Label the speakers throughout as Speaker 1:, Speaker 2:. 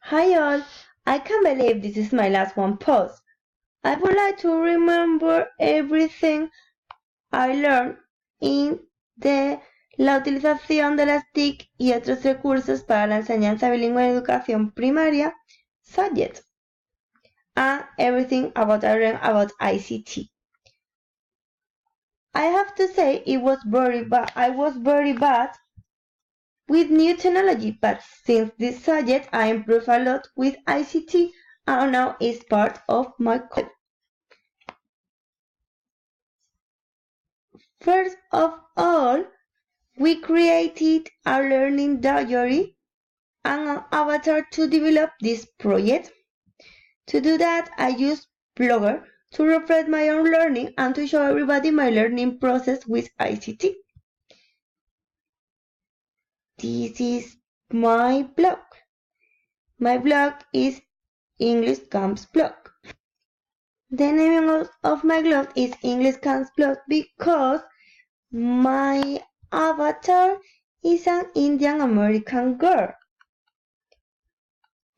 Speaker 1: Hi all, I can't believe this is my last one post. I would like to remember everything I learned in de la utilización de las TIC y otros recursos para la enseñanza bilingüe en educación primaria, subject, and everything about I learned about ICT. I have to say I was very bad with new technology, but since this subject I improved a lot with ICT and now it's part of my code. First of all, we created a learning diary and an avatar to develop this project. To do that, I used Blogger to reflect my own learning and to show everybody my learning process with ICT. This is my blog. My blog is English Camps Blog. The name of my blog is English Camps Blog because my avatar is an Indian American girl.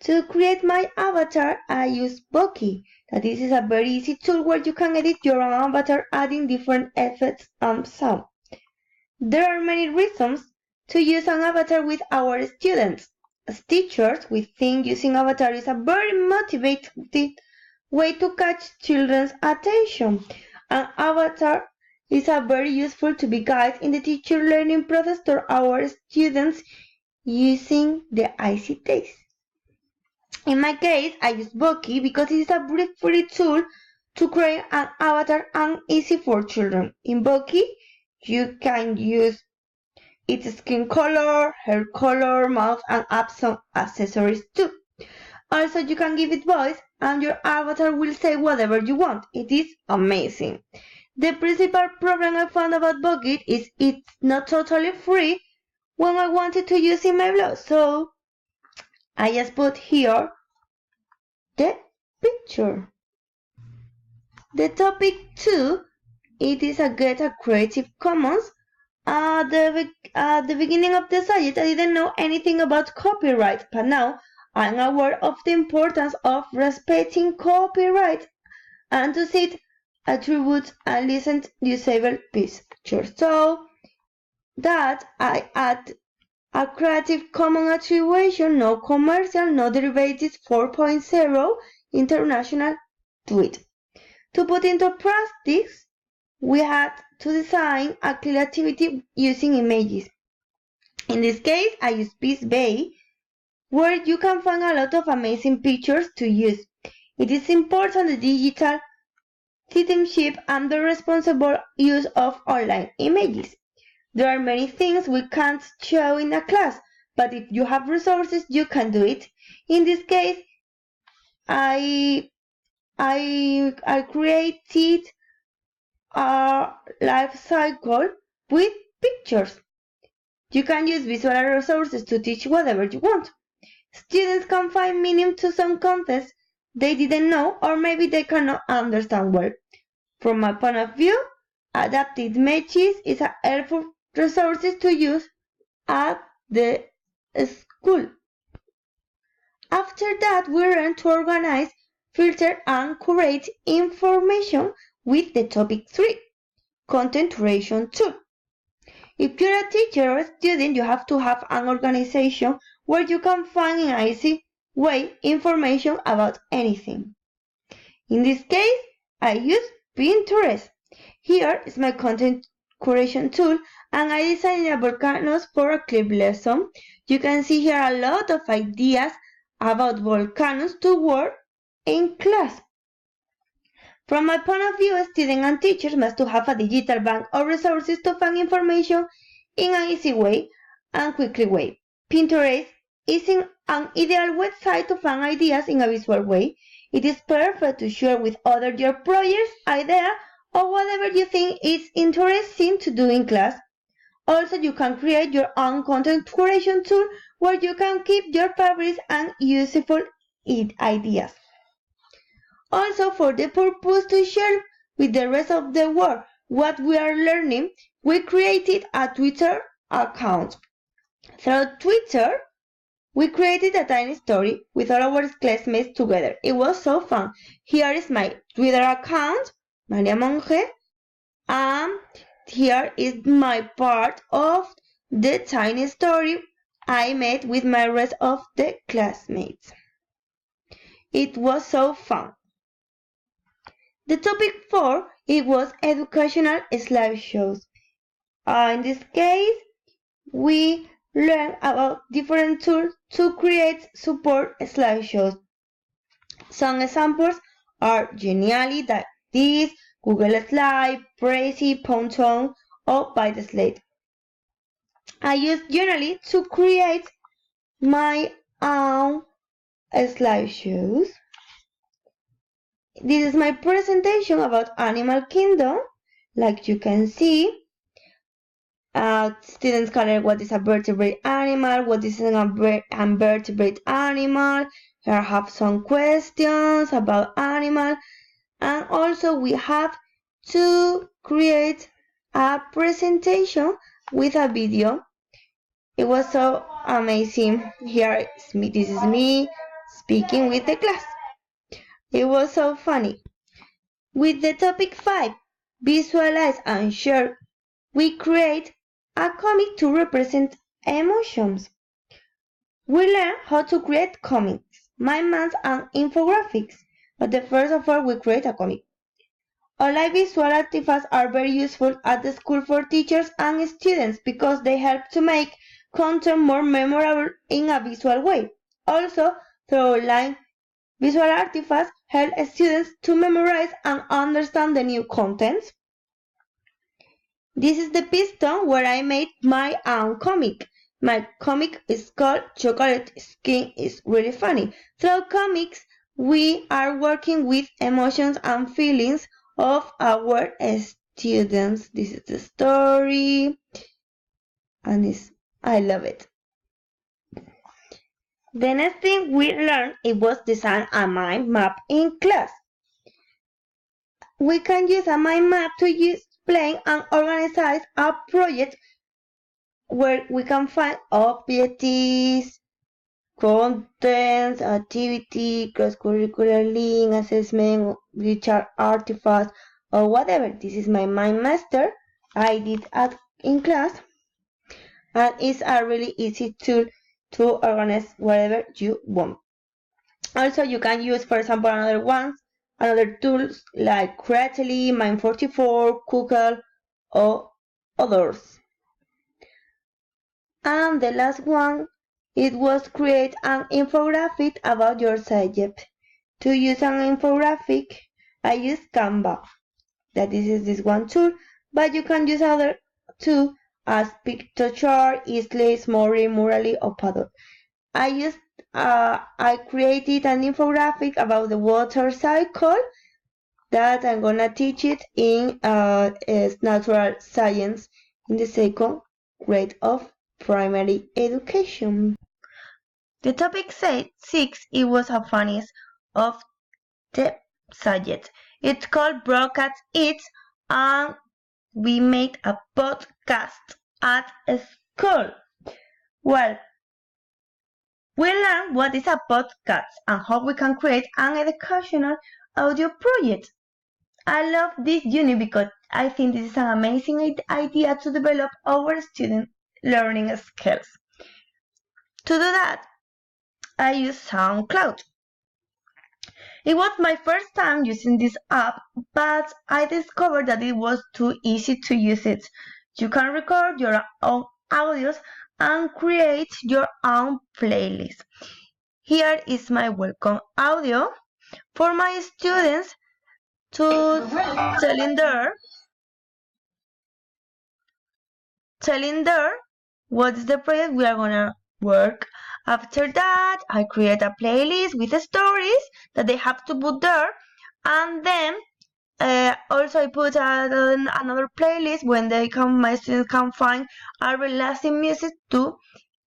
Speaker 1: To create my avatar, I use Boki. This is a very easy tool where you can edit your own avatar adding different effects and sound. There are many reasons to use an avatar with our students. As teachers, we think using avatar is a very motivated way to catch children's attention. An avatar is a very useful to be guide in the teacher learning process to our students using the ICTs. In my case, I use Boki because it is a very free tool to create an avatar and easy for children. In Boki, you can use its skin color, hair color, mouth, and add some accessories too. Also, you can give it voice and your avatar will say whatever you want. It is amazing. The principal problem I found about Boki is it's not totally free when I wanted to use in my blog. So I just put here the picture. The topic 2, it is a Get a Creative Commons. At the beginning of the subject, I didn't know anything about copyright, but now I'm aware of the importance of respecting copyright and to set attributes and licensed usable pictures. So that I add a Creative Commons attribution, no commercial, no derivatives 4.0 international to it. To put into practice, we had to design a clear activity using images. In this case, I use Peacebay, where you can find a lot of amazing pictures to use. It is important the digital citizenship and the responsible use of online images. There are many things we can't show in a class, but if you have resources, you can do it. In this case, I created a life cycle with pictures. You can use visual resources to teach whatever you want. Students can find meaning to some concepts they didn't know or maybe they cannot understand well. From my point of view, adapted images is a helpful resource to use at the school. After that, we learn to organize, filter, and curate information with the topic 3, content curation tool. If you're a teacher or a student, you have to have an organization where you can find in an easy way information about anything. In this case, I use Pinterest. Here is my content curation tool and I designed a volcanoes for a clip lesson. You can see here a lot of ideas about volcanoes to work in class. From my point of view, students and teachers must have a digital bank of resources to find information in an easy way and quickly way. Pinterest is an ideal website to find ideas in a visual way. It is perfect to share with others your projects, idea, or whatever you think is interesting to do in class. Also, you can create your own content curation tool where you can keep your favorites and useful ideas. Also, for the purpose to share with the rest of the world what we are learning, we created a Twitter account. Through Twitter, We created a tiny story with all our classmates together. It was so fun. Here is my Twitter account, Maria Monge, and here is my part of the tiny story I made with my rest of the classmates. It was so fun. The topic 4, it was educational slideshows. In this case, we learned about different tools to create support slideshows. Some examples are Genially, that this, Google Slide, Prezi, Pontoon, or ByteSlate. I use Genially to create my own slideshows. This is my presentation about Animal Kingdom. Like you can see, students can learn what is a vertebrate animal, what is an invertebrate animal. Here I have some questions about animal, and also we have to create a presentation with a video. It was so amazing. Here is me. This is me speaking with the class. It was so funny. With the topic 5, visualize and share, we create a comic to represent emotions. We learn how to create comics, mime and infographics, but the first of all we create a comic. Online visual artifacts are very useful at the school for teachers and students because they help to make content more memorable in a visual way. Also, through online visual artifacts help students to memorize and understand the new contents. This is the piston where I made my own comic. My comic is called Chocolate Skin is Really Funny. Through comics, we are working with emotions and feelings of our students. This is the story, and I love it. The next thing we learned, it was design a mind map in class. We can use a mind map to explain and organize a project where we can find objectives, contents, activity, cross-curricular link, assessment, Richard artifacts, or whatever. This is my mind master I did in class, and it's a really easy tool to organize whatever you want. Also, you can use, for example, another tools like Creately, Mind44, Google, or others. And the last one, it was create an infographic about your subject. To use an infographic, I use Canva. That is this one tool, but you can use other too as Pictochart, Easly, Smorry, Murally, or Paddle. I created an infographic about the water cycle that I'm gonna teach it in natural science in the second grade of primary education. The topic 6, it was a funniest of the subject. It's called Broadcast It, and we made a podcast at school. Well, we learned what is a podcast and how we can create an educational audio project. I love this unit because I think this is an amazing idea to develop our student learning skills. To do that, I use SoundCloud. It was my first time using this app, but I discovered that it was too easy to use it. You can record your own audios and create your own playlist. Here is my welcome audio for my students to telling their what is the project we are gonna work. After that, I create a playlist with the stories that they have to put there, and then also I put another playlist when my students can find a relaxing music to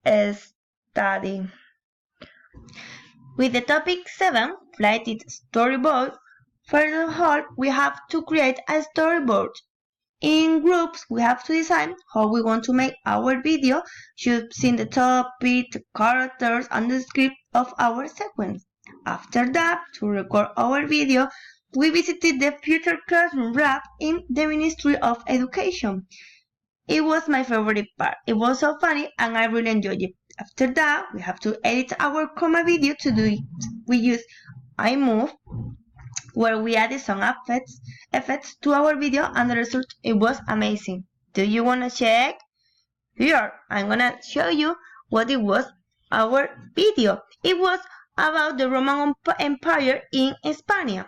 Speaker 1: study. With the topic 7, flighted storyboard, first of all, we have to create a storyboard. In groups, we have to decide how we want to make our video, choosing the topic, the characters, and the script of our sequence. After that, to record our video, we visited the Future Classroom Lab in the Ministry of Education. It was my favorite part. It was so funny and I really enjoyed it. After that, we have to edit our comma video. To do it, we use iMovie, where we added some effects to our video, and the result, it was amazing. Do you want to check? Here, I'm gonna show you what it was, our video. It was about the Roman Empire in Spain.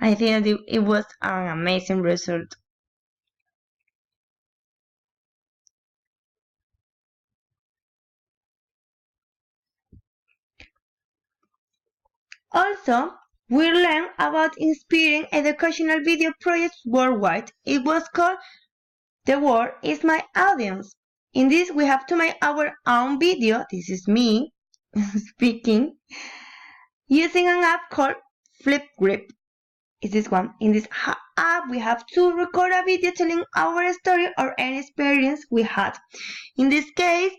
Speaker 1: I think it was an amazing result. Also, we learned about inspiring educational video projects worldwide. It was called The World is My Audience. In this, we have to make our own video. This is me speaking using an app called Flipgrid. Is this one. In this app, we have to record a video telling our story or any experience we had. In this case,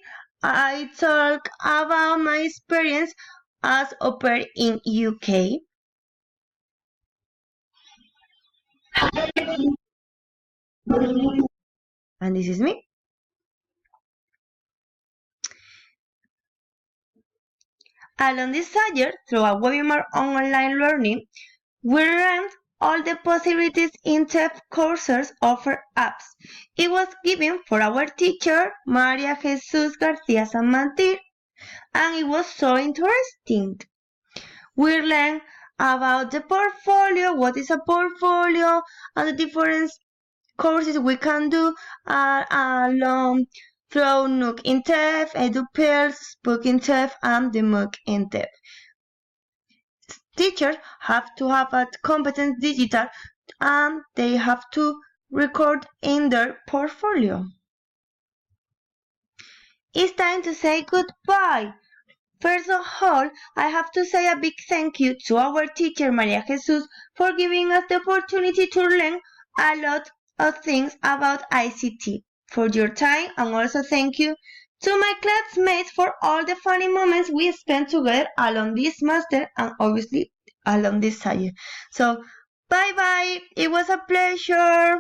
Speaker 1: I talk about my experience as au pair in UK. And this is me. Along this year, through a webinar on online learning, we learned all the possibilities in-depth courses offer apps. It was given for our teacher, Maria Jesus Garcia San Martin, and it was so interesting. We learned about the portfolio, what is a portfolio, and the different courses we can do along through Nook in TEF, EduPears, Spook in TEF, and the MOOC in TEF. Teachers have to have a competence digital and they have to record in their portfolio. It's time to say goodbye. First of all, I have to say a big thank you to our teacher Maria Jesus for giving us the opportunity to learn a lot of things about ICT, for your time, and also thank you to my classmates for all the funny moments we spent together along this semester and obviously along this year. So, bye bye. It was a pleasure.